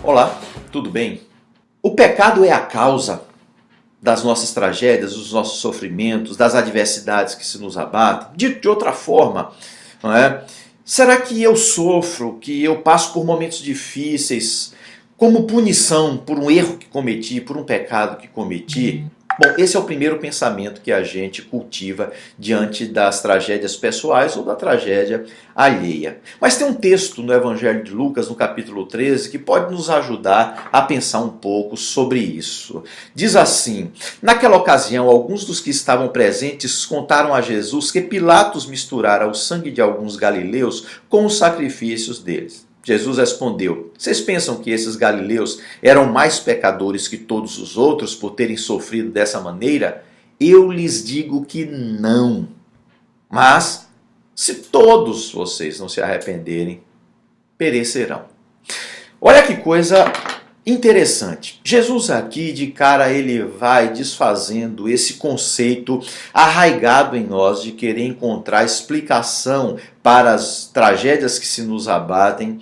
Olá, tudo bem? O pecado é a causa das nossas tragédias, dos nossos sofrimentos, das adversidades que se nos abatem. Dito de outra forma, não é? Será que eu sofro, que eu passo por momentos difíceis como punição por um erro que cometi, por um pecado que cometi? Bom, esse é o primeiro pensamento que a gente cultiva diante das tragédias pessoais ou da tragédia alheia. Mas tem um texto no Evangelho de Lucas, no capítulo 13, que pode nos ajudar a pensar um pouco sobre isso. Diz assim: naquela ocasião, alguns dos que estavam presentes contaram a Jesus que Pilatos misturara o sangue de alguns galileus com os sacrifícios deles. Jesus respondeu: vocês pensam que esses galileus eram mais pecadores que todos os outros por terem sofrido dessa maneira? Eu lhes digo que não. Mas, se todos vocês não se arrependerem, perecerão. Olha que coisa interessante. Jesus aqui, de cara, ele vai desfazendo esse conceito arraigado em nós de querer encontrar explicação para as tragédias que se nos abatem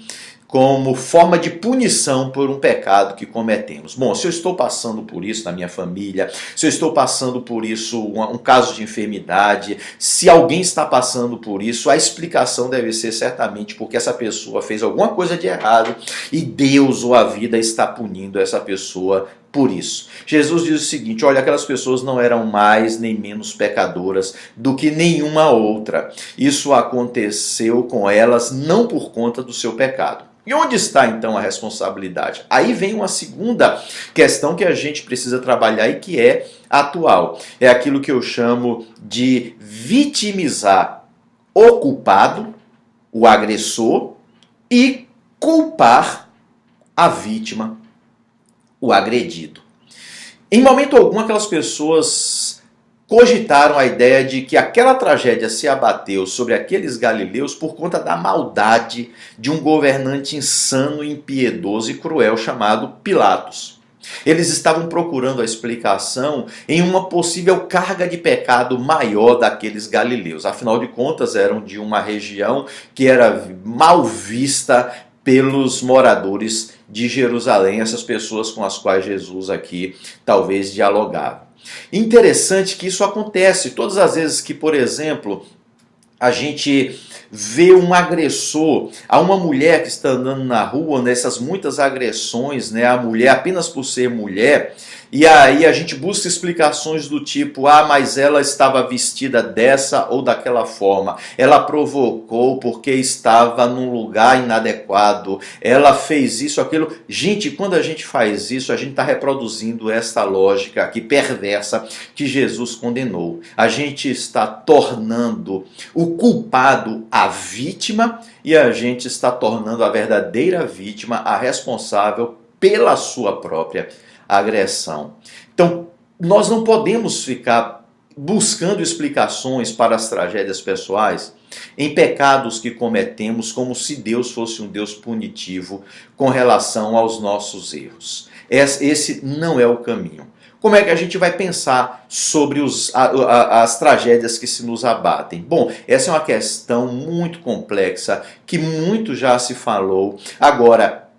como forma de punição por um pecado que cometemos. Bom, se eu estou passando por isso na minha família, se eu estou passando por isso, um caso de enfermidade, se alguém está passando por isso, a explicação deve ser certamente porque essa pessoa fez alguma coisa de errado e Deus ou a vida está punindo essa pessoa por isso. Jesus diz o seguinte: olha, aquelas pessoas não eram mais nem menos pecadoras do que nenhuma outra. Isso aconteceu com elas não por conta do seu pecado. E onde está então a responsabilidade? Aí vem uma segunda questão que a gente precisa trabalhar e que é atual. É aquilo que eu chamo de vitimizar o culpado, o agressor, e culpar a vítima, o agredido. Em momento algum, aquelas pessoas cogitaram a ideia de que aquela tragédia se abateu sobre aqueles galileus por conta da maldade de um governante insano, impiedoso e cruel chamado Pilatos. Eles estavam procurando a explicação em uma possível carga de pecado maior daqueles galileus. Afinal de contas, eram de uma região que era mal vista pelos moradores de Jerusalém, essas pessoas com as quais Jesus aqui talvez dialogava. Interessante que isso acontece todas as vezes que, por exemplo, a gente vê um agressor a uma mulher que está andando na rua, nessas muitas agressões, né, a mulher apenas por ser mulher. E aí a gente busca explicações do tipo: ah, mas ela estava vestida dessa ou daquela forma, ela provocou porque estava num lugar inadequado, ela fez isso, aquilo. Gente, quando a gente faz isso, a gente está reproduzindo esta lógica aqui perversa que Jesus condenou. A gente está tornando o culpado a vítima e a gente está tornando a verdadeira vítima a responsável pela sua própria agressão. Então, nós não podemos ficar buscando explicações para as tragédias pessoais em pecados que cometemos como se Deus fosse um Deus punitivo com relação aos nossos erros. Esse não é o caminho. Como é que a gente vai pensar sobre as tragédias que se nos abatem? Bom, essa é uma questão muito complexa, que muito já se falou. Agora,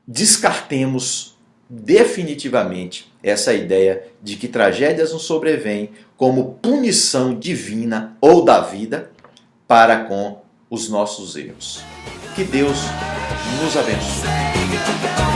descartemos definitivamente essa ideia de que tragédias nos sobrevêm como punição divina ou da vida para com os nossos erros. Que Deus nos abençoe.